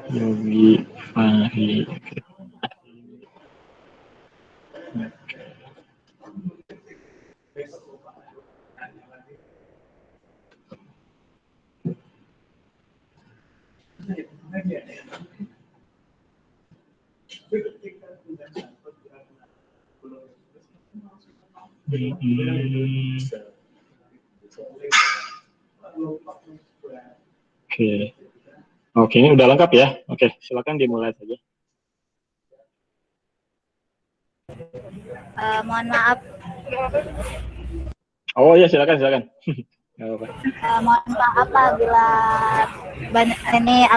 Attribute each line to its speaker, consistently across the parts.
Speaker 1: Yogi Fahri. Oke. Oke, ini udah lengkap ya. Oke, silakan dimulai saja.
Speaker 2: Mohon maaf.
Speaker 1: Oh iya, silakan.
Speaker 2: Mohon maaf apabila ini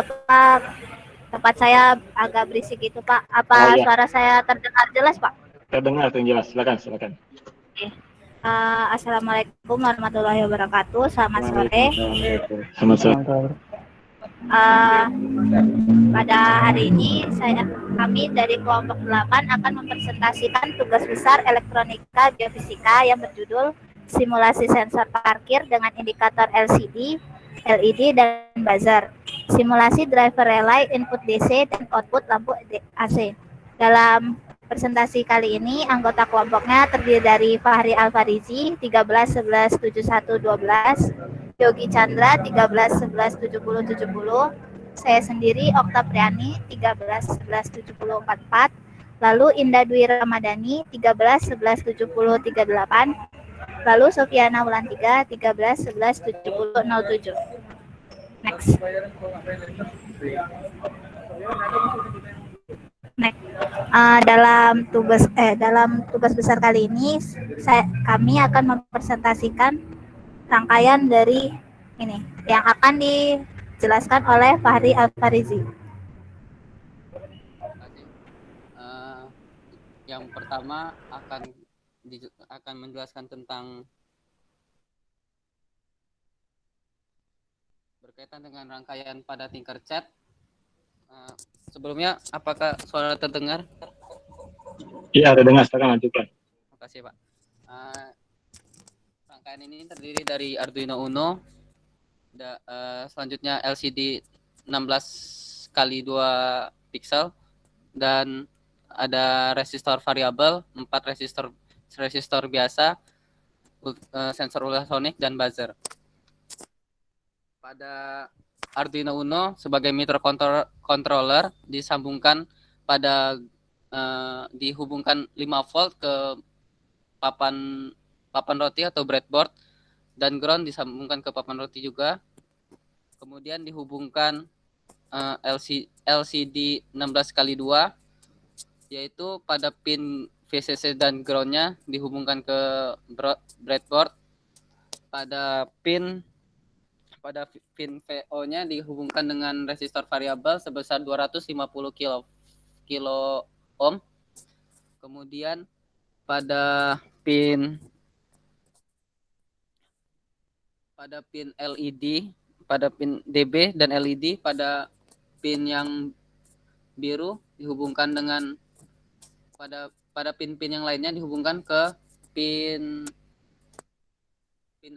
Speaker 2: tempat saya agak berisik itu Pak. Apa
Speaker 1: iya.
Speaker 2: suara saya terdengar jelas Pak?
Speaker 1: Terdengar jelas. Silakan.
Speaker 2: Assalamualaikum warahmatullahi wabarakatuh. Selamat sore.
Speaker 1: Selamat sore.
Speaker 2: Pada hari ini kami dari kelompok 8 akan mempresentasikan tugas besar elektronika geofisika yang berjudul simulasi sensor parkir dengan indikator LCD, LED, dan buzzer. Simulasi driver relay input DC dan output lampu AC. Dalam presentasi kali ini anggota kelompoknya terdiri dari Fahri Alfarizi 13 11 71 12, Yogi Chandra 13 11 70 70, saya sendiri Okta Priani 13 11 70 44, lalu Indah Dwi Ramadhani 13 11 70 38, lalu Sofiana Wulantiga 13 11 70 07. Next. Dalam tugas besar kali ini kami akan mempresentasikan rangkaian dari ini yang akan dijelaskan oleh Fahri Alfarizi.
Speaker 3: Yang pertama akan menjelaskan tentang berkaitan dengan rangkaian pada Tinkercad. Sebelumnya, apakah suara terdengar?
Speaker 1: Iya, terdengar. Silakan lanjutkan.
Speaker 3: Terima kasih, Pak. Rangkaian ini terdiri dari Arduino Uno, selanjutnya LCD 16x2 pixel, dan ada resistor variabel, 4 resistor biasa, sensor ultrasonic, dan buzzer. Pada Arduino Uno sebagai microcontroller dihubungkan 5 volt ke papan roti atau breadboard, dan ground disambungkan ke papan roti juga. Kemudian dihubungkan LCD 16x2, yaitu pada pin VCC dan groundnya dihubungkan ke breadboard. Pada pin VO-nya dihubungkan dengan resistor variabel sebesar 250 kilo ohm. Kemudian pada pin LED, pada pin DB dan LED, pada pin yang biru dihubungkan dengan pada pin-pin yang lainnya dihubungkan ke pin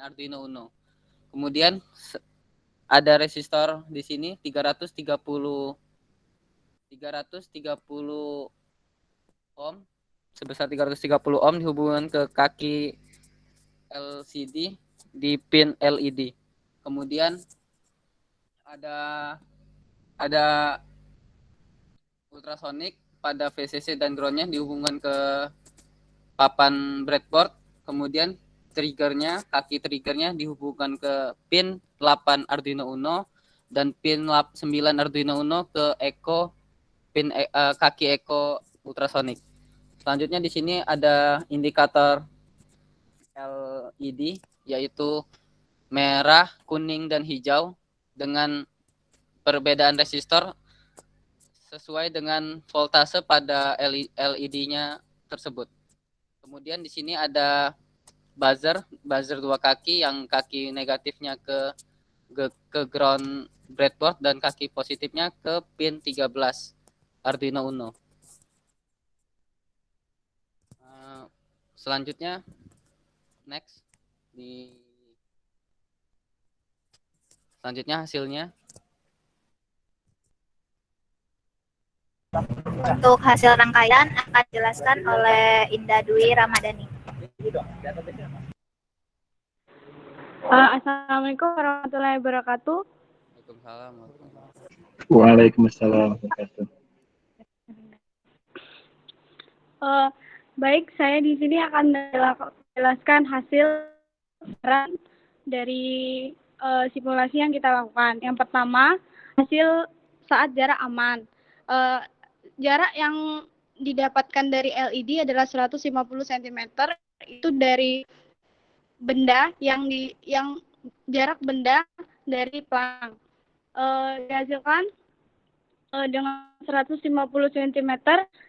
Speaker 3: Arduino Uno. Kemudian ada resistor di sini 330 ohm, sebesar 330 ohm dihubungkan ke kaki LCD di pin LED. Kemudian ada ultrasonic pada VCC dan groundnya dihubungkan ke papan breadboard. Kemudian kaki triggernya dihubungkan ke pin 8 Arduino Uno dan pin 9 Arduino Uno ke kaki Echo ultrasonic. Selanjutnya di sini ada indikator LED, yaitu merah, kuning, dan hijau dengan perbedaan resistor sesuai dengan voltase pada LED-nya tersebut. Kemudian di sini ada buzzer 2 kaki, yang kaki negatifnya ke ground breadboard dan kaki positifnya ke pin 13 Arduino Uno. Selanjutnya next, selanjutnya hasilnya.
Speaker 2: Untuk hasil rangkaian akan dijelaskan oleh Indah Dwi Ramadhani.
Speaker 4: Assalamualaikum warahmatullahi wabarakatuh.
Speaker 3: Waalaikumsalam.
Speaker 1: Waalaikumsalam warahmatullahi wabarakatuh.
Speaker 4: Baik, saya di sini akan menjelaskan hasil dari simulasi yang kita lakukan. Yang pertama, hasil saat jarak aman. Jarak yang didapatkan dari LED adalah 150 cm, itu dari benda yang jarak benda dari pelang. Dihasilkan dengan 150 cm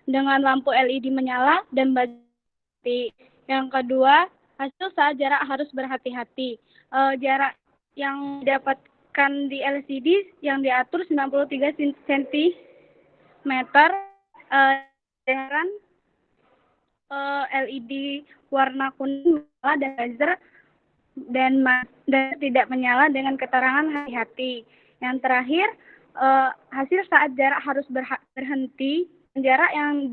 Speaker 4: dengan lampu LED menyala dan mati. Yang kedua, hasil saat jarak harus berhati-hati. Jarak yang didapatkan di LCD yang diatur 93 cm dengan LED warna kuning menyala dan laser dan tidak menyala dengan keterangan hati-hati. Yang terakhir, hasil saat jarak harus berhenti. Jarak yang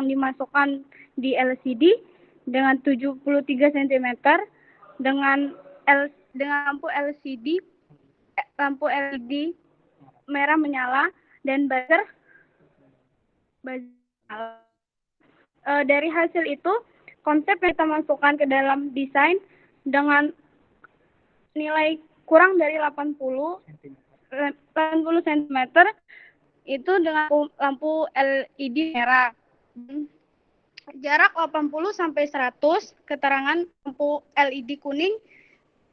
Speaker 4: dimasukkan di LCD dengan 73 cm dengan lampu LED merah menyala dan buzzer dari hasil itu, konsep yang kita masukkan ke dalam desain dengan nilai kurang dari 80 cm itu dengan lampu LED merah. Jarak 80 sampai 100, keterangan lampu LED kuning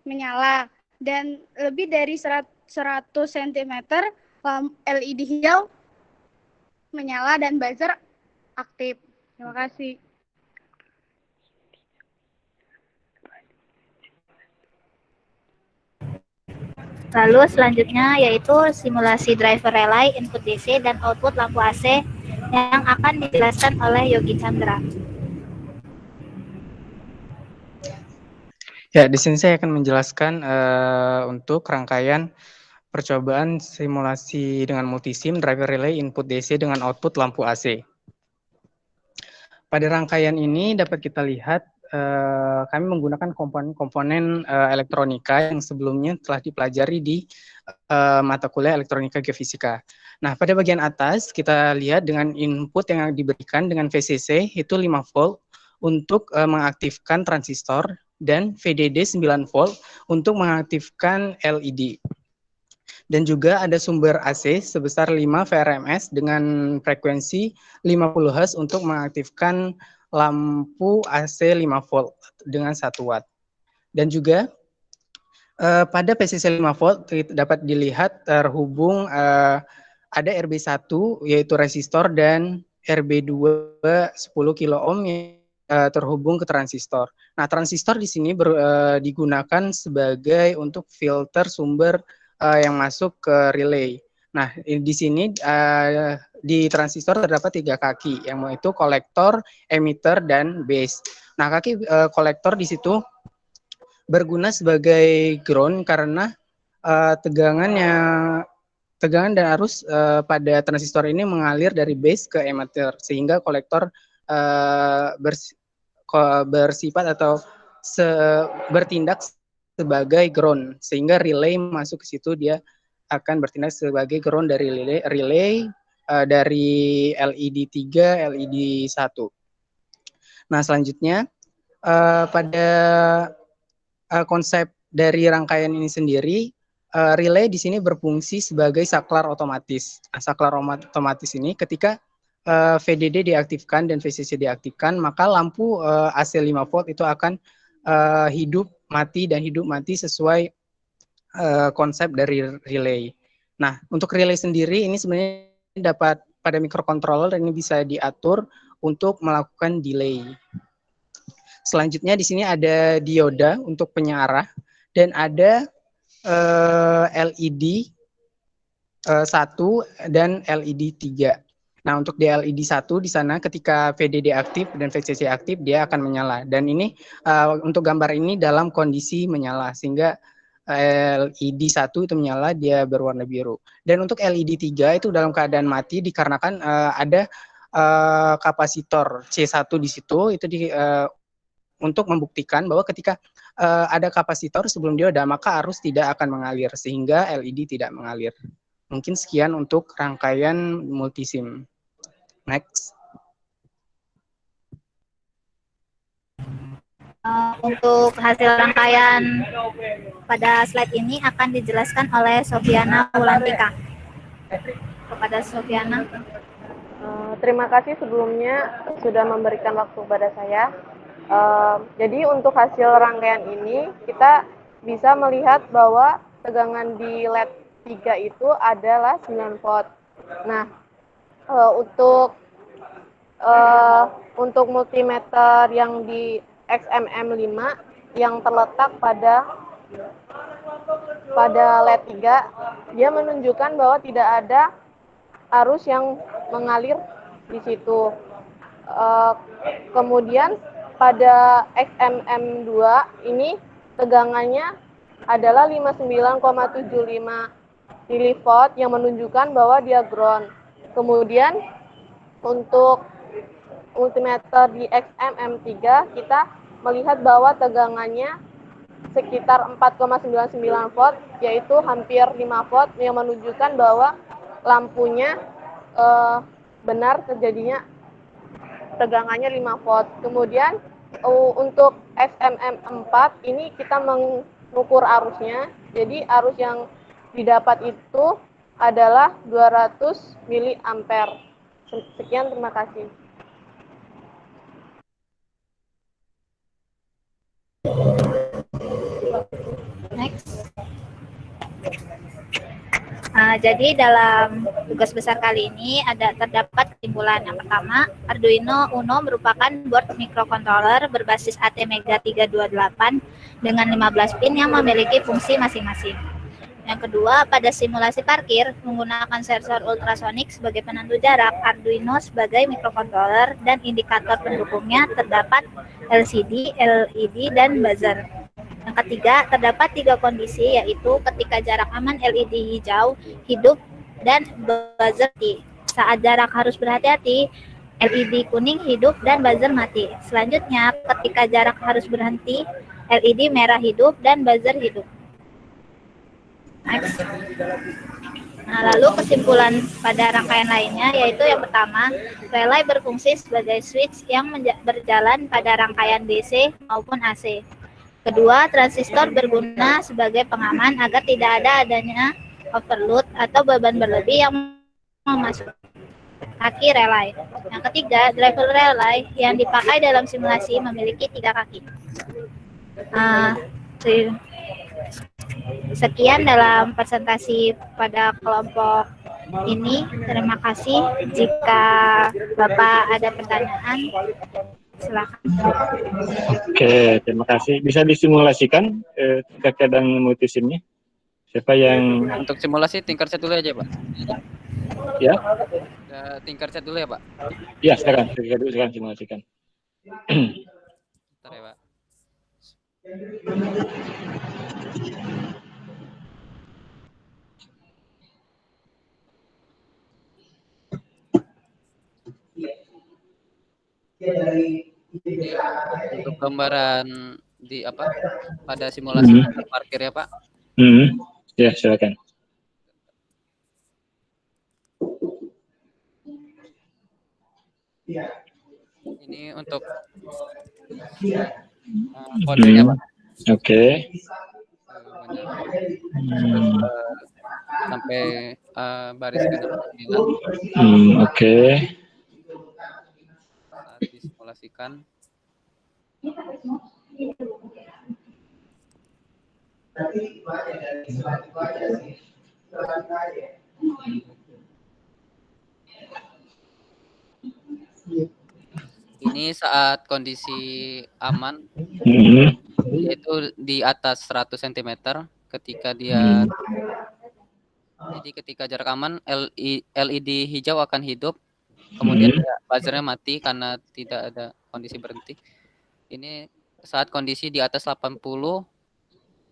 Speaker 4: menyala, dan lebih dari 100 cm LED hijau menyala dan buzzer aktif. Terima kasih.
Speaker 2: Lalu selanjutnya yaitu simulasi driver relay, input DC, dan output lampu AC yang akan dijelaskan oleh Yogi Chandra.
Speaker 5: Ya, di sini saya akan menjelaskan untuk rangkaian percobaan simulasi dengan multisim driver relay input DC dengan output lampu AC. Pada rangkaian ini dapat kita lihat kami menggunakan komponen elektronika yang sebelumnya telah dipelajari di mata kuliah elektronika geofisika. Nah, pada bagian atas kita lihat dengan input yang diberikan dengan VCC itu 5 volt untuk mengaktifkan transistor dan VDD 9 volt untuk mengaktifkan LED. Dan juga ada sumber AC sebesar 5 VRMS dengan frekuensi 50 Hz untuk mengaktifkan lampu AC 5 volt dengan 1 watt. Dan juga pada PCC 5 volt dapat dilihat terhubung ada RB1 yaitu resistor dan RB2 10 kilo ohm yang terhubung ke transistor. Nah, transistor di sini digunakan sebagai untuk filter sumber yang masuk ke relay. Nah, di sini di transistor terdapat 3 kaki, yang itu kolektor, emitter, dan base. Nah, kaki kolektor di situ berguna sebagai ground karena tegangan dan arus pada transistor ini mengalir dari base ke emitter, sehingga kolektor bersifat atau bertindak sebagai ground, sehingga relay masuk ke situ, dia akan bertindak sebagai ground dari relay dari LED 3, LED 1. Nah, selanjutnya pada konsep dari rangkaian ini sendiri, relay di sini berfungsi sebagai saklar otomatis. Nah, saklar otomatis ini ketika VDD diaktifkan dan VCC diaktifkan, maka lampu AC 5 volt itu akan hidup mati sesuai konsep dari relay. Nah, untuk relay sendiri ini sebenarnya dapat pada microcontroller ini bisa diatur untuk melakukan delay. Selanjutnya di sini ada dioda untuk penyearah dan ada LED 1 dan LED 3. Nah, untuk di LED 1 di sana ketika VDD aktif dan VCC aktif dia akan menyala, dan ini untuk gambar ini dalam kondisi menyala, sehingga LED 1 itu menyala, dia berwarna biru. Dan untuk LED 3 itu dalam keadaan mati dikarenakan ada kapasitor C1 di situ, itu untuk membuktikan bahwa ketika ada kapasitor sebelum dioda, maka arus tidak akan mengalir, sehingga LED tidak mengalir. Mungkin sekian untuk rangkaian multisim. Next.
Speaker 2: Untuk hasil rangkaian pada slide ini akan dijelaskan oleh Sofiana Wulantika. Kepada Sofiana.
Speaker 6: Terima kasih sebelumnya sudah memberikan waktu pada saya. Jadi untuk hasil rangkaian ini kita bisa melihat bahwa tegangan di LED 3 itu adalah 9 volt. Nah, untuk multimeter yang di XMM5 yang terletak pada LED 3, dia menunjukkan bahwa tidak ada arus yang mengalir di situ. Kemudian pada XMM2 ini tegangannya adalah 59,75 mV yang menunjukkan bahwa dia ground. Kemudian untuk multimeter di XMM3 kita melihat bahwa tegangannya sekitar 4,99 volt, yaitu hampir 5 volt, yang menunjukkan bahwa lampunya benar terjadinya tegangannya 5 volt. Kemudian untuk XMM4 ini kita mengukur arusnya, jadi arus yang didapat itu adalah 200 mA. Sekian, terima kasih.
Speaker 2: Next. Jadi dalam tugas besar kali ini terdapat kesimpulan. Yang pertama, Arduino Uno merupakan board microcontroller berbasis ATmega 328 dengan 15 pin yang memiliki fungsi masing-masing. Yang kedua, pada simulasi parkir menggunakan sensor ultrasonik sebagai penentu jarak, Arduino sebagai microcontroller, dan indikator pendukungnya terdapat LCD, LED, dan buzzer. Yang ketiga, terdapat 3 kondisi, yaitu ketika jarak aman LED hijau hidup dan buzzer mati. Saat jarak harus berhati-hati, LED kuning hidup dan buzzer mati. Selanjutnya, ketika jarak harus berhenti, LED merah hidup dan buzzer hidup. Next. Lalu kesimpulan pada rangkaian lainnya, yaitu yang pertama, relay berfungsi sebagai switch yang berjalan pada rangkaian DC maupun AC. Kedua, transistor berguna sebagai pengaman agar tidak adanya overload atau beban berlebih yang memasuki kaki relay. Yang ketiga, driver relay yang dipakai dalam simulasi memiliki 3 kaki. Sekian dalam presentasi pada kelompok ini. Terima kasih. Jika Bapak ada pertanyaan, silakan.
Speaker 1: Oke, terima kasih. Bisa disimulasikan keadaan multisimnya? Siapa yang...
Speaker 3: Untuk simulasi tingkat set dulu aja, Pak.
Speaker 1: Ya?
Speaker 3: Tingkat set dulu ya, Pak.
Speaker 1: Ya, silakan simulasikan.
Speaker 3: Bentar ya, Pak. Untuk gambaran di apa pada simulasi parkir ya, Pak.
Speaker 1: Ya, silakan.
Speaker 3: Ini untuk kodenya, Pak.
Speaker 1: Oke.
Speaker 3: Sampai baris ke-9.
Speaker 1: Oke.
Speaker 3: Saat disimulasikan. Ini saat kondisi aman, yaitu di atas 100 cm. Ketika dia, jadi ketika jarak aman, LED hijau akan hidup, kemudian buzzernya mati karena tidak ada kondisi berhenti. Ini saat kondisi di atas 80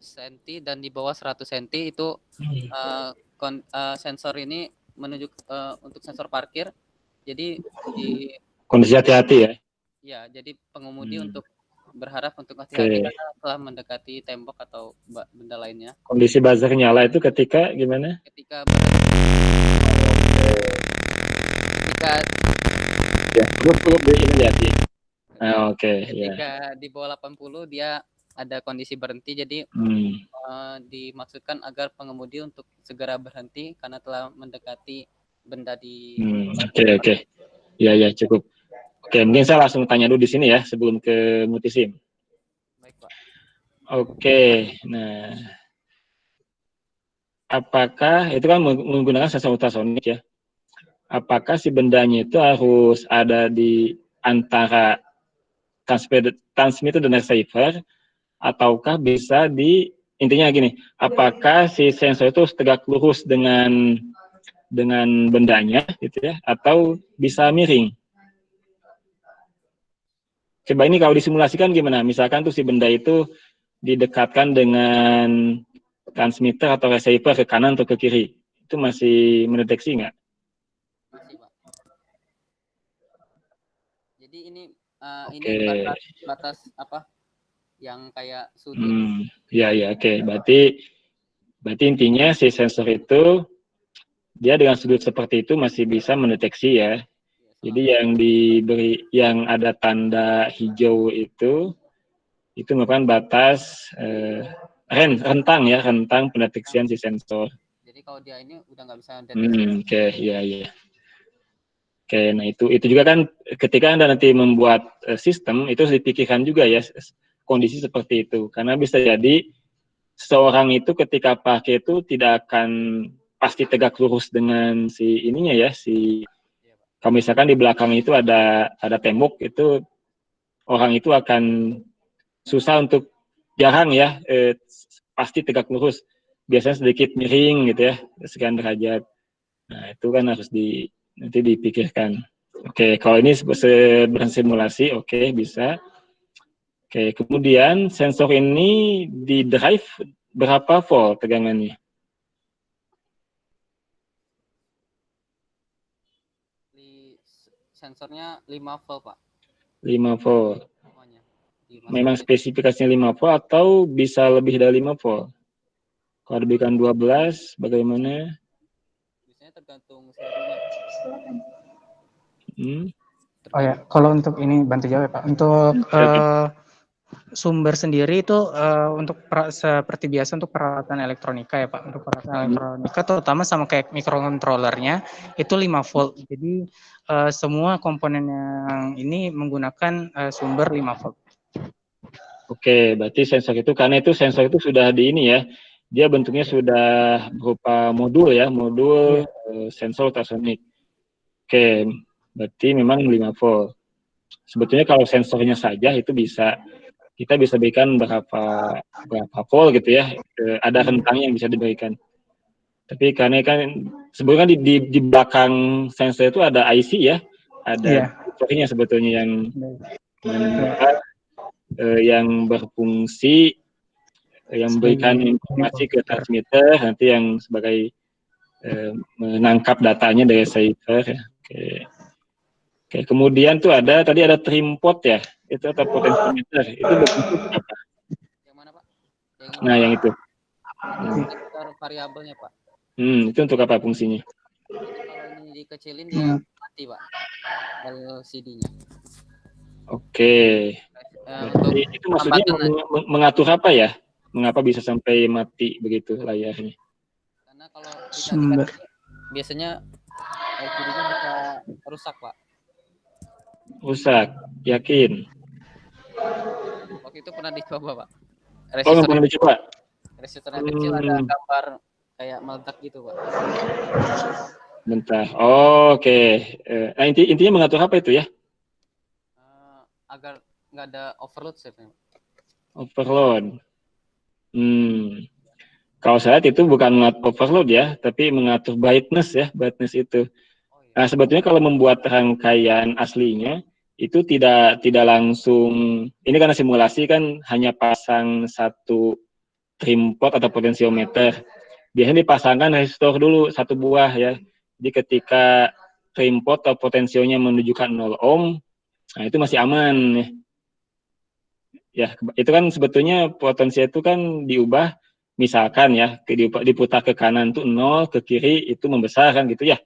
Speaker 3: cm dan di bawah 100 cm itu sensor ini menunjuk untuk sensor parkir. Jadi di
Speaker 1: Kondisi hati-hati ya.
Speaker 3: ya, jadi pengemudi untuk berharap untuk
Speaker 1: Oke.
Speaker 3: hati-hati karena telah mendekati tembok atau benda lainnya.
Speaker 1: Kondisi buzzer nyala itu ketika gimana?
Speaker 3: Ketika
Speaker 1: Ya, perlu dihati. Oke, ya.
Speaker 3: ketika di bawah 80 dia ada kondisi berhenti, jadi dimaksudkan agar pengemudi untuk segera berhenti karena telah mendekati benda di
Speaker 1: Oke. Ya, cukup. Oke, mungkin saya langsung tanya dulu di sini ya sebelum ke Multisim.
Speaker 3: Baik, Pak.
Speaker 1: Oke, nah apakah itu kan menggunakan sensor ultrasonik ya? Apakah si bendanya itu harus ada di antara transmitter dan receiver, ataukah bisa intinya gini, apakah si sensor itu tegak lurus dengan bendanya gitu ya, atau bisa miring? Coba ini kalau disimulasikan gimana? Misalkan tuh si benda itu didekatkan dengan transmitter atau receiver ke kanan atau ke kiri, itu masih mendeteksi nggak?
Speaker 3: Masih, Pak. Jadi ini batas apa? Yang kayak sudut.
Speaker 1: Ya, oke. Berarti intinya si sensor itu dia dengan sudut seperti itu masih bisa mendeteksi ya. Jadi yang ada tanda hijau itu merupakan batas rentang pendeteksian si sensor.
Speaker 3: Jadi kalau dia ini udah nggak bisa deteksi.
Speaker 1: Oke, iya. Oke, nah itu juga kan ketika Anda nanti membuat sistem itu harus dipikirkan juga ya kondisi seperti itu, karena bisa jadi seseorang itu ketika pakai itu tidak akan pasti tegak lurus dengan si ininya ya, kalau misalkan di belakang itu ada tembok, itu orang itu akan susah untuk jarang ya pasti tegak lurus, biasanya sedikit miring gitu ya, sekian derajat. Nah itu kan harus nanti dipikirkan. Oke, kalau ini bersimulasi, oke, bisa. Oke, kemudian sensor ini di drive berapa volt tegangannya?
Speaker 3: Sensornya 5 volt, Pak.
Speaker 1: 5 volt.
Speaker 3: Semuanya.
Speaker 1: Memang spesifikasinya 5 volt atau bisa lebih dari 5 volt? Kalau diberikan 12, bagaimana?
Speaker 3: Biasanya tergantung serinya.
Speaker 5: Oh ya, kalau untuk ini bantu jawab ya Pak. Untuk sumber sendiri itu untuk seperti biasa untuk peralatan elektronika ya Pak. Untuk peralatan elektronika terutama sama kayak microcontrollernya itu 5 volt. Jadi semua komponen yang ini menggunakan sumber 5 volt.
Speaker 1: Oke, berarti sensor itu, karena itu sensor itu sudah di ini ya, dia bentuknya sudah berupa modul ya, sensor ultrasonik. Oke, berarti memang 5 volt. Sebetulnya kalau sensornya saja itu kita bisa berikan berapa volt gitu ya, ada rentangnya yang bisa diberikan. Tapi karena kan sebetulnya di belakang sensor itu ada IC ya, ada sensornya sebetulnya yang berfungsi, yang memberikan informasi ke transmitter, nanti yang sebagai menangkap datanya dari receiver. Oke, kemudian tuh tadi ada trim pot ya, itu atau potentiometer, itu berfungsi apa?
Speaker 3: Yang mana, Pak?
Speaker 1: Nah, yang itu.
Speaker 3: Variabelnya, Pak.
Speaker 1: Itu untuk apa fungsinya?
Speaker 3: Kalau ini dikecilin dia mati, Pak. LCD-nya.
Speaker 1: Oke. Jadi itu maksudnya mengatur apa ya? Mengapa bisa sampai mati begitu layarnya?
Speaker 3: Karena kalau tidak biasanya LCD-nya bisa rusak, Pak.
Speaker 1: Rusak, yakin?
Speaker 3: Waktu itu pernah dicoba, Pak.
Speaker 1: Nggak pernah dicoba?
Speaker 3: Resistornya kecil, ada gambar kayak meledak gitu, Pak.
Speaker 1: Bentar. Oke. Nah, intinya mengatur apa itu ya?
Speaker 3: Agar nggak ada overload sebenarnya.
Speaker 1: Overload. Kalau saya lihat itu bukan mengatur overload ya, tapi mengatur brightness ya, brightness itu. Nah, sebetulnya kalau membuat rangkaian aslinya itu tidak langsung, ini karena simulasi kan hanya pasang satu trim pot atau potensiometer. Biasanya dipasangkan resistor dulu satu buah ya. Jadi ketika trim pot atau potensionya menunjukkan 0 ohm, nah itu masih aman ya. Ya, itu kan sebetulnya potensi itu kan diubah, misalkan ya, diputar ke kanan tuh 0, ke kiri itu membesar kan gitu ya.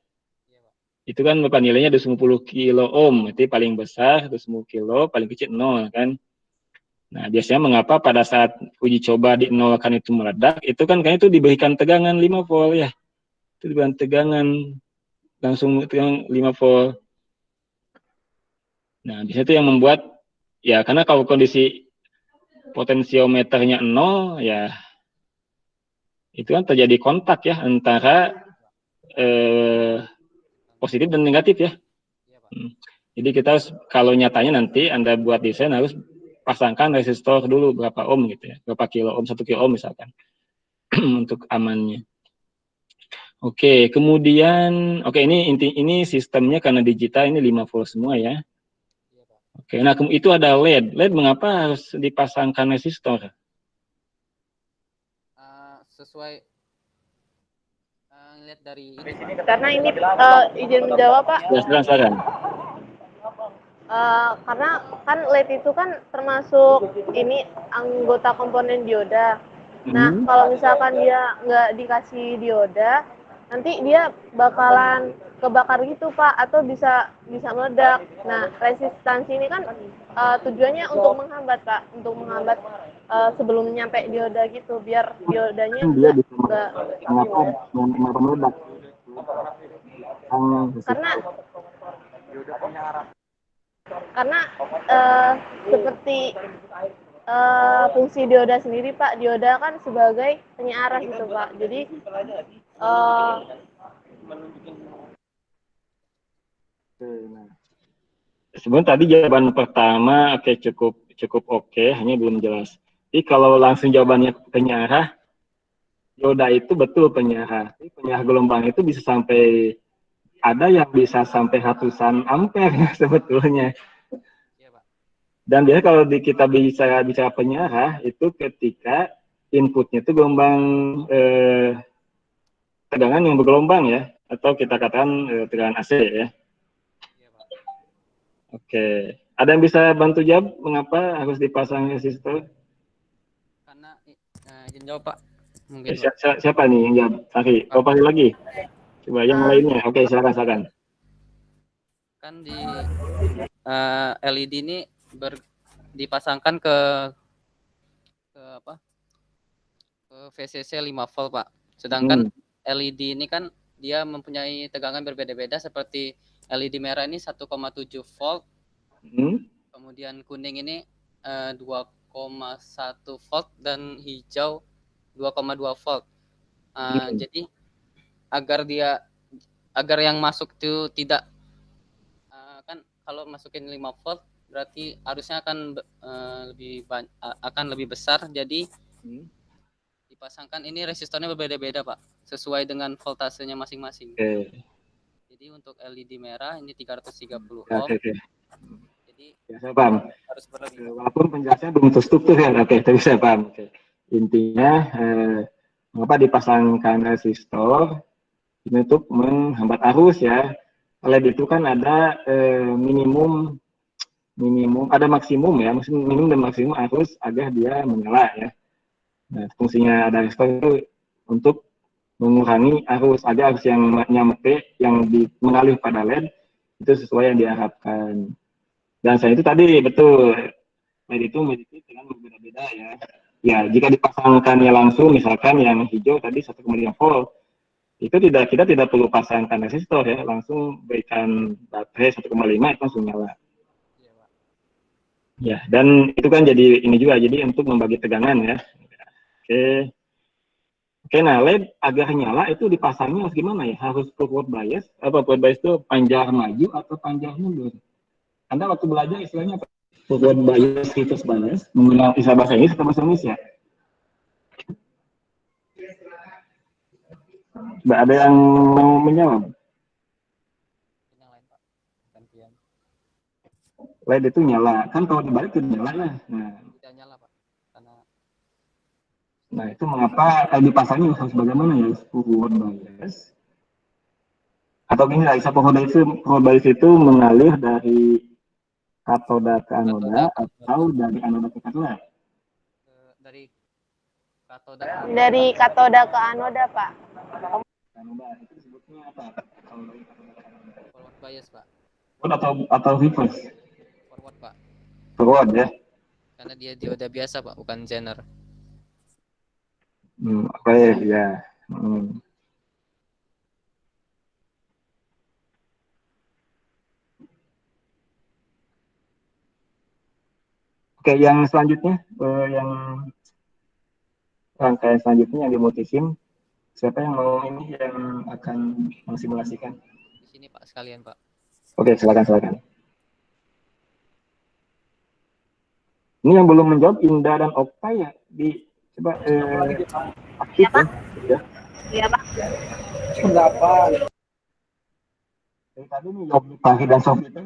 Speaker 1: Itu kan Bapak nilainya 20 kilo ohm, itu paling besar, 20 kilo, paling kecil 0 kan. Nah, biasanya mengapa pada saat uji coba di 0 kan itu meledak, itu kan karena itu diberikan tegangan 5 volt ya. Itu diberikan tegangan langsung tegangan 5 volt. Nah, biasanya itu yang membuat ya, karena kalau kondisi potensiometernya 0 ya itu kan terjadi kontak ya antara positif dan negatif ya. Jadi kita harus, kalau nyatanya nanti Anda buat desain harus pasangkan resistor dulu berapa ohm gitu ya, berapa kilo ohm, 1 kilo ohm misalkan untuk amannya. Oke, kemudian ini sistemnya karena digital ini 5 volt semua ya. Oke, nah itu ada LED. LED mengapa harus dipasangkan resistor?
Speaker 3: Sesuai lihat dari ini,
Speaker 6: Karena ini izin menjawab Pak.
Speaker 1: Ya, silakan.
Speaker 6: Karena kan LED itu kan termasuk ini anggota komponen dioda. Nah, kalau misalkan dia nggak dikasih dioda, nanti dia bakalan kebakar gitu Pak, atau bisa meledak. Nah, resistansi ini kan tujuannya untuk menghambat Pak, untuk menghambat sebelum nyampe dioda gitu, biar diodanya
Speaker 1: Dia
Speaker 6: nggak
Speaker 1: meledak.
Speaker 6: karena seperti fungsi dioda sendiri Pak, dioda kan sebagai penyiaran gitu Pak. Jadi
Speaker 1: sebenarnya tadi jawaban pertama cukup oke, hanya belum jelas. Jadi kalau langsung jawabannya penyiarah, dioda itu betul penyiarah. Penyiarah gelombang itu bisa sampai, ada yang bisa sampai ratusan ampere sebetulnya. Dan biasanya kalau kita bicara penyiarah itu ketika inputnya itu gelombang tegangan yang bergelombang ya, atau kita katakan tegangan AC ya. Oke, ada yang bisa bantu jawab mengapa harus dipasang resistor?
Speaker 3: karena izin jawab Pak. Mungkin
Speaker 1: Siapa nih yang jawab? Fahri, Fahri lagi. Coba yang lainnya. Oke, silakan.
Speaker 3: Kan di LED ini dipasangkan ke VCC 5 volt Pak. Sedangkan LED ini kan dia mempunyai tegangan berbeda-beda, seperti LED merah ini 1,7 volt. Kemudian kuning ini 2,1 volt dan hijau 2,2 volt. Jadi agar yang masuk itu tidak kan kalau masukin 5 volt berarti arusnya akan lebih besar, jadi dipasangkan ini resistornya berbeda-beda Pak, sesuai dengan voltasenya masing-masing. Jadi untuk LED merah ini 330 ohm. Jadi
Speaker 1: ya, saya paham.
Speaker 3: Harus berlebih.
Speaker 1: Walaupun penjelasannya belum terstruktur ya, tapi saya paham. Intinya mengapa dipasangkan resistor ini untuk menghambat arus ya. LED itu kan ada minimum ada maksimum ya, minimum dan maksimum arus agar dia menyala ya. Nah, fungsinya ada resistor itu untuk mengurangi arus agar arus yang nyampe yang mengalir pada LED itu sesuai yang diharapkan. Dan selain itu tadi betul, LED itu memiliki tegangan berbeda-beda ya. Ya, jika dipasangkannya langsung, misalkan yang hijau tadi 1,5 volt, itu kita tidak perlu pasangkan resistor ya, langsung berikan baterai 1,5 itu langsung nyala. Ya, dan itu kan jadi ini juga, jadi untuk membagi tegangan ya. Oke, nah LED agar nyala itu dipasangnya harus gimana ya? Harus forward bias, forward bias itu panjang maju atau panjang mundur? Anda waktu belajar istilahnya apa? Forward bias, reverse bias, menggunakan istilah bahasa Inggris atau bahasa Indonesia? Mbak, ada yang mau menjawab? LED itu nyala, kan kalau dibalik itu nyala ya. Nah,
Speaker 3: tidak nyala Pak, karena
Speaker 1: Nah, itu mengapa dipasangnya harus bagaimana ya, forward bias? Atau gini lah, forward bias itu mengalir dari katoda ke anoda atau dari anoda ke katoda?
Speaker 3: Dari katoda
Speaker 6: Dari katoda ke anoda, Pak.
Speaker 1: Anoda itu disebutnya apa? Kalau dari katoda ke anoda.
Speaker 3: forward bias, Pak.
Speaker 1: Atau reverse?
Speaker 3: Forward, Pak.
Speaker 1: Forward ya.
Speaker 3: Karena dia dioda biasa, Pak, bukan Zener.
Speaker 1: Oke, ya. Oke, yang selanjutnya, yang rangkaian selanjutnya yang di multisim, siapa yang mau ini yang akan mensimulasikan?
Speaker 3: Di sini, Pak, sekalian, Pak.
Speaker 1: Oke, silakan. Ini yang belum menjawab Indah dan Okta ya, coba aktif ya.
Speaker 2: Iya, Pak.
Speaker 1: Berapa? Dari tadi nih jawab Pagi dan Sofi itu.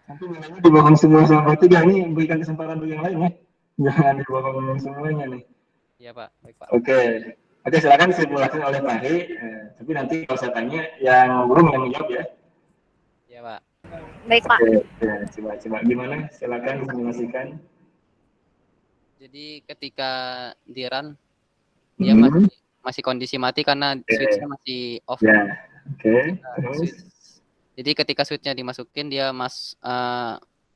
Speaker 1: Nanti nilainya dibohong semua sama bertiga, ini berikan kesempatan bagi yang lain ya. Jangan dibohong semuanya nih.
Speaker 3: Iya, Pak. Baik, Pak.
Speaker 1: Oke, silakan simulasi oleh Pagi. Tapi nanti kalau saya tanya, yang belum yang menjawab ya.
Speaker 3: Iya, Pak.
Speaker 2: Baik, Pak.
Speaker 1: Oke, coba gimana? Silakan simulasikan.
Speaker 3: Jadi ketika di run dia masih kondisi mati karena switch-nya masih off.
Speaker 1: Ya. Oke. Terus.
Speaker 3: Jadi ketika switch-nya dimasukin dia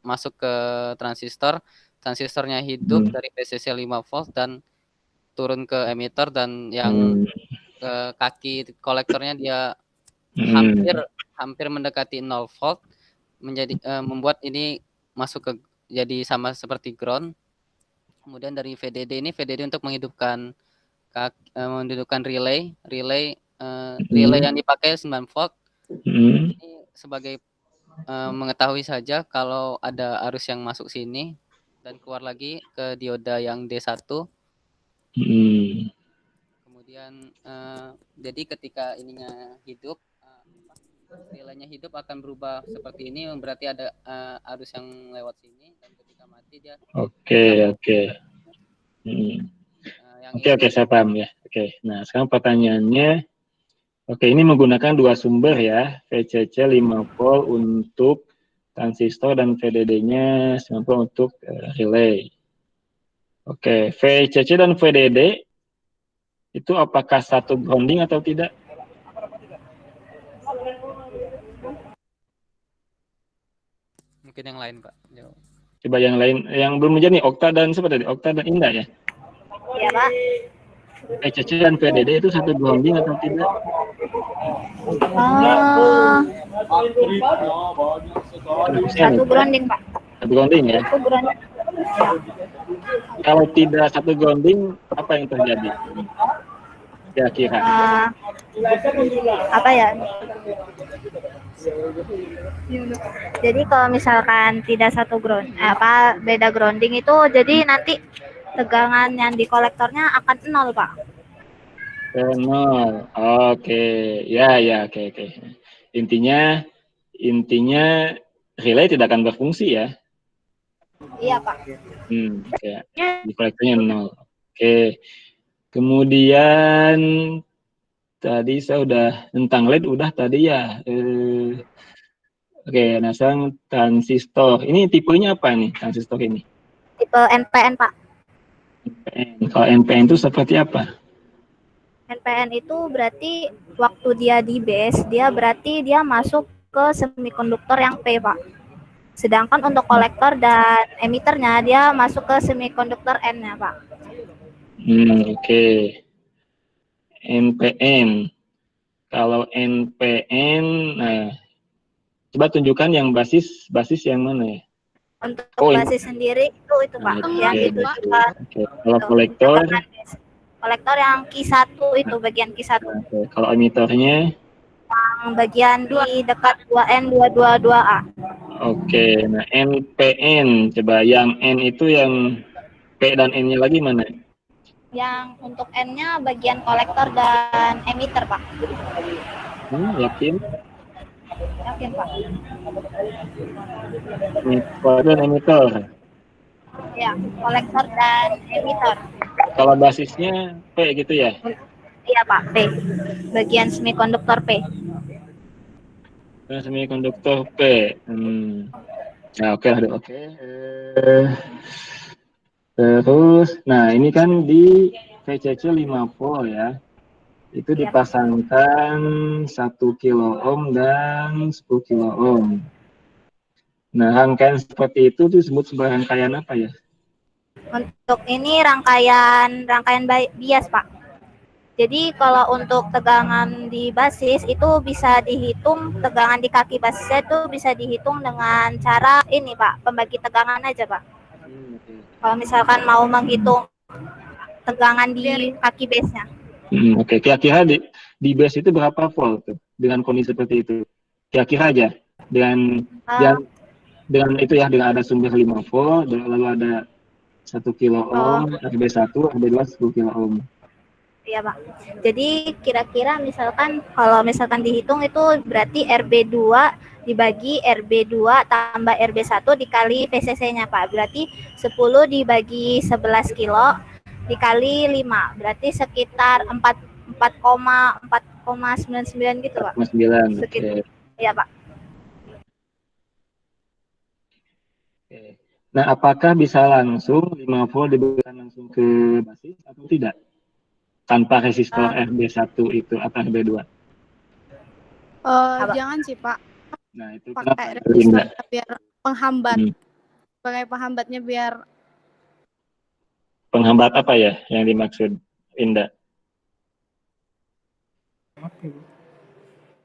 Speaker 3: masuk ke transistornya hidup dari PCC 5 volt dan turun ke emitter, dan yang kaki kolektornya dia hampir mendekati 0 volt, membuat ini masuk ke jadi sama seperti ground. Kemudian dari VDD untuk menghidupkan relay yang dipakai 9 volt. Ini sebagai mengetahui saja kalau ada arus yang masuk sini dan keluar lagi ke dioda yang D1. Kemudian jadi ketika ininya hidup, relaynya hidup akan berubah seperti ini, berarti ada arus yang lewat sini, dan ketika mati dia
Speaker 1: Oke, saya paham ya. Oke, nah sekarang pertanyaannya, ini menggunakan dua sumber ya, VCC 5 volt untuk transistor dan VDD-nya 9 volt untuk relay. Oke, VCC dan VDD itu apakah satu grounding atau tidak?
Speaker 3: Mungkin yang lain, Pak.
Speaker 1: Coba yang lain, yang belum menjadi nih, Okta dan Indah ya?
Speaker 2: Iya, Pak.
Speaker 1: VCC dan VDD itu satu grounding atau tidak?
Speaker 2: Satu grounding, Pak.
Speaker 1: Satu grounding ya?
Speaker 2: Satu grounding.
Speaker 1: Kalau tidak satu grounding, apa yang terjadi? Kira-kira?
Speaker 2: Apa ya? Jadi kalau misalkan tidak satu beda grounding itu, jadi nanti tegangan yang di kolektornya akan 0, Pak.
Speaker 1: 0. Oke. Oke. Intinya relay tidak akan berfungsi ya?
Speaker 2: Iya, Pak.
Speaker 1: Di kolektornya 0. Oke. Kemudian tadi saya udah tentang LED udah tadi ya. Oke, nah sekarang transistor. Ini tipenya apa nih transistor ini?
Speaker 2: Tipe NPN, Pak.
Speaker 1: NPN. Kalau NPN itu seperti apa?
Speaker 2: NPN itu berarti waktu dia di base, dia masuk ke semikonduktor yang P, Pak. Sedangkan untuk kolektor dan emiternya dia masuk ke semikonduktor N-nya, Pak.
Speaker 1: Oke. NPN. Kalau NPN, nah coba tunjukkan yang basis yang mana ya?
Speaker 2: Untuk basis sendiri itu Pak. Yang itu
Speaker 1: Kalau kolektor
Speaker 2: yang Q1 itu bagian Q1.
Speaker 1: Kalau emiternya
Speaker 2: yang bagian di dekat 2N 222A.
Speaker 1: Oke, nah NPN coba yang N itu yang P dan N-nya lagi mana?
Speaker 2: Yang untuk N-nya bagian kolektor dan emitter, Pak.
Speaker 1: Yakin?
Speaker 2: Yakin, Pak.
Speaker 1: Kolektor dan emitter.
Speaker 2: Ya, kolektor dan emitor.
Speaker 1: Kalau basisnya P gitu ya?
Speaker 2: Iya Pak, P. Bagian semikonduktor P.
Speaker 1: Semikonduktor P. Ya oke lah, oke. Terus, nah ini kan di VCC 5 volt ya. Itu
Speaker 2: Iya,
Speaker 1: dipasangkan 1 kilo ohm dan 10 kilo ohm. Nah, rangkaian seperti itu disebut sebagai rangkaian apa ya?
Speaker 2: Untuk ini rangkaian bias Pak. Jadi kalau untuk tegangan di basis itu bisa dihitung, tegangan di kaki basisnya itu bisa dihitung dengan cara ini Pak, pembagi tegangan aja Pak. Kalau misalkan mau menghitung tegangan di kaki base-nya.
Speaker 1: Oke. Kira-kira di base itu berapa volt tuh dengan kondisi seperti itu? Kira-kira aja dengan itu ya, dengan ada sumber 5 volt, lalu ada 1 kilo ohm, RB1, RB2 10 kilo ohm.
Speaker 2: Iya Pak. Jadi kira-kira misalkan kalau misalkan dihitung itu berarti RB2 dibagi RB2 tambah RB1 dikali VCC-nya Pak. Berarti 10 dibagi 11 kilo dikali 5. Berarti sekitar 4,99 gitu Pak.
Speaker 1: 4,9.
Speaker 2: Sekitar. Iya Pak.
Speaker 1: Oke. Nah, apakah bisa langsung 5 volt diberikan langsung ke basis atau tidak? Tanpa resistor RB1 itu atau RB2?
Speaker 4: Jangan sih Pak.
Speaker 1: Nah, itu
Speaker 4: pakai resistor biar penghambat. Sebagai penghambatnya biar.
Speaker 1: Penghambat apa ya yang dimaksud, Indah?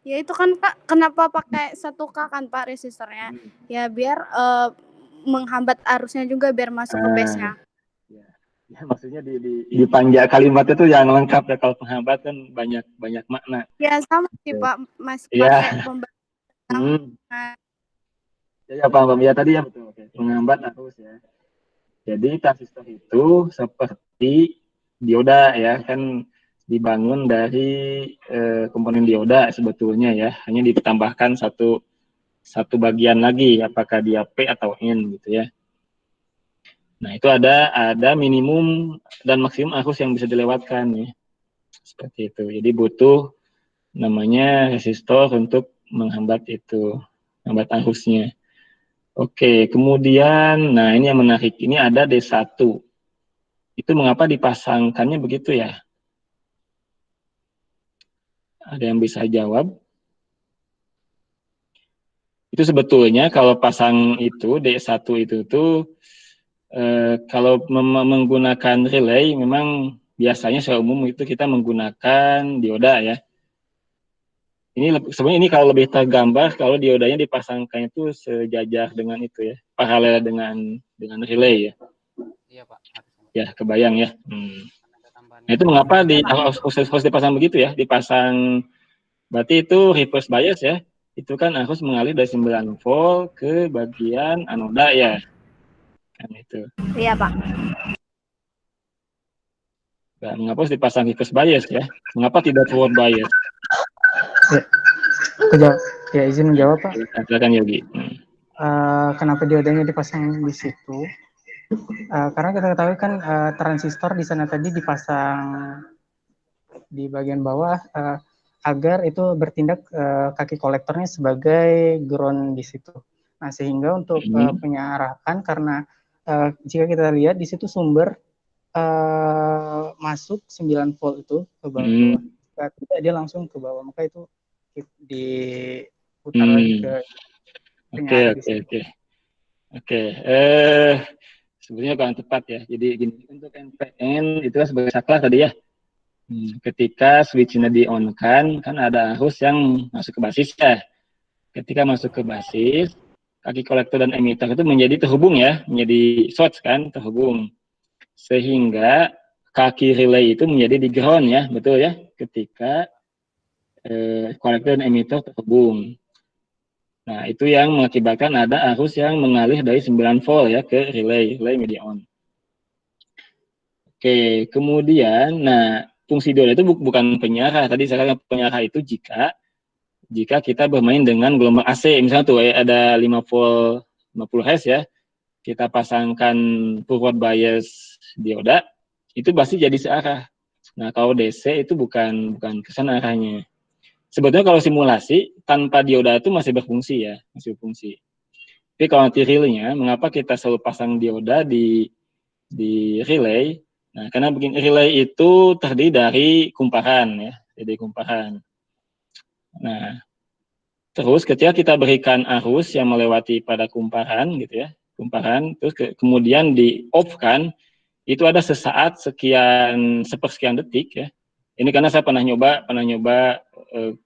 Speaker 4: Ya itu kan Pak, kenapa pakai 1K kan Pak resistornya? Ya biar menghambat arusnya juga biar masuk ke base-nya.
Speaker 1: Ya, maksudnya di panjang kalimat itu yang lengkap ya, kalau penghambat kan banyak makna.
Speaker 4: Ya sama sih Pak, masih
Speaker 1: Ya.
Speaker 4: pakai pembatas.
Speaker 1: Ya paham ya tadi ya, betul. Oke. Penghambat arus ya. Jadi transistor itu seperti dioda ya, kan dibangun dari komponen dioda sebetulnya ya, hanya ditambahkan satu bagian lagi, apakah dia P atau N gitu ya. Nah, itu ada minimum dan maksimum arus yang bisa dilewatkan ya. Seperti itu. Jadi butuh namanya resistor untuk menghambat itu, menghambat arusnya. Oke, kemudian nah ini yang menarik, ini ada D1. Itu mengapa dipasangkannya begitu ya? Ada yang bisa jawab? Itu sebetulnya kalau pasang itu D1 itu tuh kalau menggunakan relay memang biasanya secara umum itu kita menggunakan dioda ya. Ini sebenarnya ini kalau lebih tergambar kalau diodanya dipasangkan itu sejajar dengan itu ya, paralel dengan relay ya.
Speaker 3: Iya Pak.
Speaker 1: Ya kebayang ya. Nah itu mengapa harus dipasang begitu ya? Dipasang berarti itu reverse bias ya. Itu kan harus mengalir dari 9 volt ke bagian anoda ya. Kan itu.
Speaker 2: Iya Pak.
Speaker 1: Nah, mengapa harus dipasang reverse bias ya? Mengapa tidak forward bias?
Speaker 5: Ya izin menjawab Pak.
Speaker 1: Silakan Yogi.
Speaker 5: Kenapa diodanya dipasang di situ? Karena kita ketahui kan transistor di sana tadi dipasang di bagian bawah agar itu bertindak kaki kolektornya sebagai ground di situ. Nah sehingga untuk penyarahan, karena jika kita lihat di situ sumber masuk 9 volt itu ke bawah, tidak dia langsung ke bawah, maka itu diputar lagi ke penyara.
Speaker 1: Oke. Sebenarnya kurang tepat ya. Jadi gini, untuk NPN itu sebagai saklar tadi ya. Ketika switch-nya di-on-kan, kan ada arus yang masuk ke basis ya. Ketika masuk ke basis, kaki kolektor dan emitter itu menjadi terhubung ya, menjadi short kan, terhubung. Sehingga kaki relay itu menjadi di ground ya, betul ya, ketika kolektor dan emitter terhubung. Nah, itu yang mengakibatkan ada arus yang mengalir dari 9 volt ya ke relay media on. Oke, kemudian nah fungsi dioda itu bukan penyarah. Tadi saya katakan penyarah itu jika kita bermain dengan gelombang AC, misalnya tuh ada 5 volt 50 Hz ya. kita pasangkan forward bias dioda, itu pasti jadi searah. Nah, kalau DC itu bukan ke sana arahnya. Sebetulnya kalau simulasi tanpa dioda itu masih berfungsi ya, masih berfungsi. Tapi kalau nanti relay-nya, mengapa kita selalu pasang dioda di relay? Nah, karena begini, relay itu terdiri dari kumparan ya, jadi kumparan. Nah, terus ketika kita berikan arus yang melewati pada kumparan gitu ya, kumparan, terus kemudian di off kan, itu ada sesaat sepersekian detik ya. Ini karena saya pernah nyoba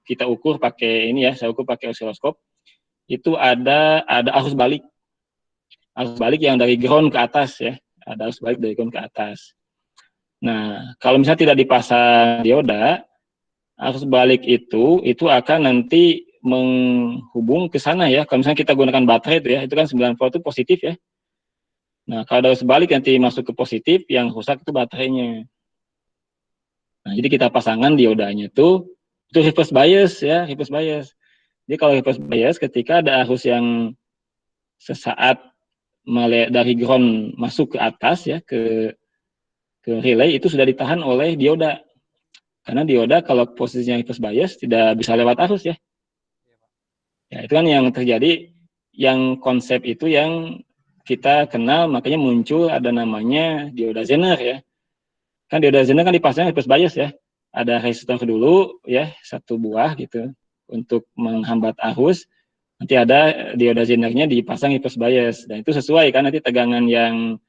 Speaker 1: kita ukur pakai ini ya, saya ukur pakai osiloskop. Itu ada arus balik yang dari ground ke atas ya, ada arus balik dari ground ke atas. Nah, kalau misalnya tidak dipasang dioda, arus balik itu akan nanti menghubung ke sana ya. Kalau misalnya kita gunakan baterai itu kan 9 volt itu positif ya. Nah, kalau ada arus balik nanti masuk ke positif, yang rusak itu baterainya. Nah, jadi kita pasangkan diodanya itu reverse bias ya, reverse bias. Jadi kalau reverse bias ketika ada arus yang sesaat dari ground masuk ke atas ya, ke relay itu sudah ditahan oleh dioda. Karena dioda kalau posisinya reverse bias tidak bisa lewat arus ya. Ya, itu kan yang terjadi, yang konsep itu yang kita kenal, makanya muncul ada namanya dioda Zener ya. Kan dioda Zener kan dipasang reverse bias ya. Ada resistor dulu ya, 1 buah gitu untuk menghambat arus. Nanti ada dioda Zener-nya dipasang reverse bias. Dan itu sesuai kan, nanti tegangan yang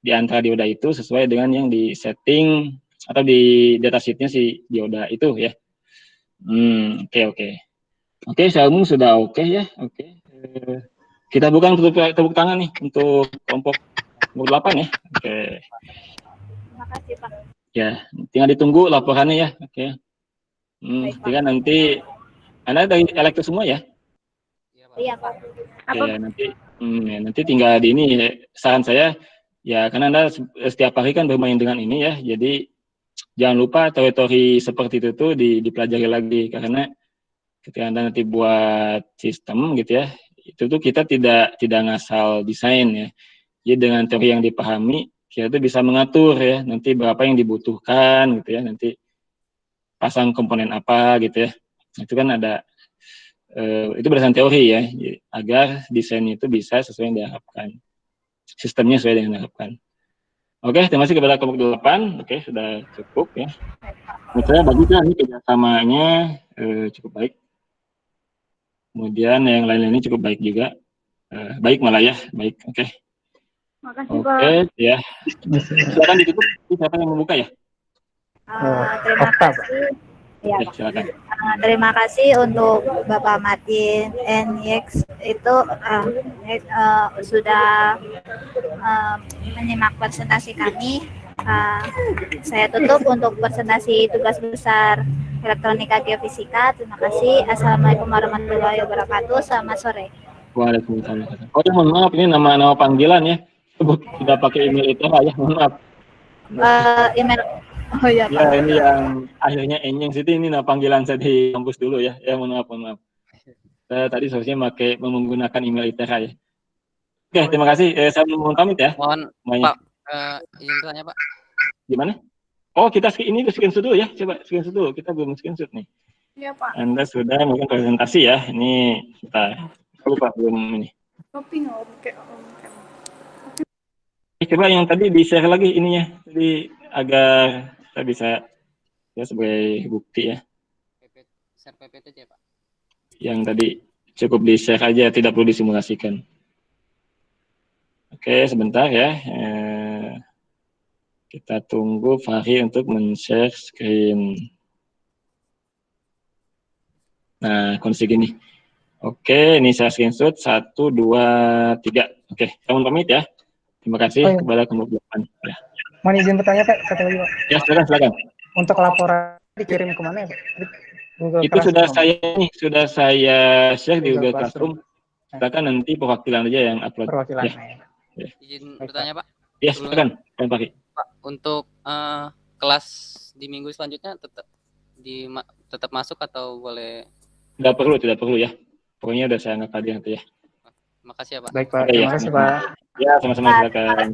Speaker 1: di antara dioda itu sesuai dengan yang di setting atau di datasheet-nya si dioda itu ya. Oke. Oke, Salmung sudah oke ya. Oke. Kita bukan tepuk tangan nih untuk kelompok 8 ya. Oke.
Speaker 2: Terima kasih, Pak.
Speaker 1: Ya, tinggal ditunggu laporannya ya. Oke. Tinggal nanti Anda dari elektro semua ya?
Speaker 2: Iya, Pak.
Speaker 1: Oke, nanti tinggal di ini saran saya ya, karena Anda setiap hari kan bermain dengan ini ya. Jadi jangan lupa teori-teori seperti itu tuh dipelajari lagi, karena ketika Anda nanti buat sistem gitu ya, itu tuh kita tidak ngasal desain ya. Jadi dengan teori yang dipahami, kita tuh bisa mengatur ya, nanti berapa yang dibutuhkan gitu ya, nanti pasang komponen apa gitu ya. Itu kan ada, itu berdasarkan teori ya, agar desain itu bisa sesuai yang diharapkan. Sistemnya sesuai dengan yang diharapkan. Oke, terima kasih kepada kelompok 8. Oke, sudah cukup ya. Menurut saya bagus ya, ini kerjasamanya cukup baik. Kemudian yang lain-lainnya cukup baik juga. Baik malah ya, baik. Oke.
Speaker 4: Makasih, Pak.
Speaker 1: Oke, ya. Silakan ditutup. Siapa yang membuka ya?
Speaker 2: Terima kasih. Ya,
Speaker 1: Oke, silakan.
Speaker 2: Terima kasih untuk Bapak Martin NX itu sudah menyimak presentasi kami. Saya tutup untuk presentasi tugas besar elektronika geofisika. Terima kasih. Assalamualaikum warahmatullahi wabarakatuh. Selamat sore.
Speaker 1: Waalaikumsalam. Oh, mohon maaf, ini nama panggilan ya. Tidak pakai email itu ya, mohon maaf.
Speaker 2: Email. Oh iya, Pak.
Speaker 1: Ya, ini yang akhirnya Enyeng Siti, ini nama panggilan saya di kampus dulu ya. Ya, mohon maaf. Saya tadi seharusnya menggunakan email ITERA ya. Oke, terima kasih. Saya mohon pamit ya.
Speaker 3: Mohon
Speaker 1: semuanya.
Speaker 3: Pak, izin tanya Pak.
Speaker 1: Gimana? Oh, kita ini screenshot dulu ya. Coba screenshot dulu. Kita belum screenshot nih.
Speaker 4: Iya, Pak.
Speaker 1: Anda sudah melakukan presentasi ya. Ini kita lupa belum ini. Coba yang tadi di-share lagi ininya. Jadi agar kita bisa ya sebagai bukti ya.
Speaker 3: Share PPT aja Pak.
Speaker 1: Yang tadi cukup di-share aja, tidak perlu disimulasikan. Oke, sebentar ya. Kita tunggu Fahri untuk men-share screen. Nah, kondisi gini. Oke, ini saya screenshot 1, 2, 3. Oke, kamu pamit ya. Terima kasih kepada kelompok 8. Ya.
Speaker 5: Mohon izin bertanya, Pak, satu lagi, Pak.
Speaker 1: Ya, silakan.
Speaker 5: Untuk laporan dikirim kemana ya, Pak?
Speaker 1: Itu sudah saya share di Google Classroom. Silakan nanti perwakilan aja yang upload.
Speaker 5: Perwakilan.
Speaker 1: Ya.
Speaker 3: Izin bertanya Pak.
Speaker 1: Ya, silakan. Pak.
Speaker 3: Untuk kelas di minggu selanjutnya tetap masuk atau boleh?
Speaker 1: Tidak perlu ya. Pokoknya udah saya angkat nanti ya.
Speaker 3: Makasih ya Pak.
Speaker 5: Baik Pak,
Speaker 1: Oke, ya.
Speaker 5: terima kasih Pak.
Speaker 1: Ya, sama-sama silakan.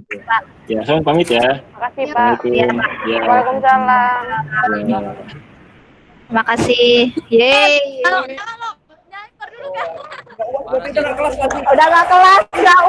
Speaker 1: Ya, saya pamit ya.
Speaker 6: Makasih Pak.
Speaker 1: Assalamualaikum. Ya.
Speaker 6: Waalaikumsalam.
Speaker 1: Ya.
Speaker 2: Terima kasih. Yeay.
Speaker 3: Parah sih.
Speaker 2: Udah gak kelas, gak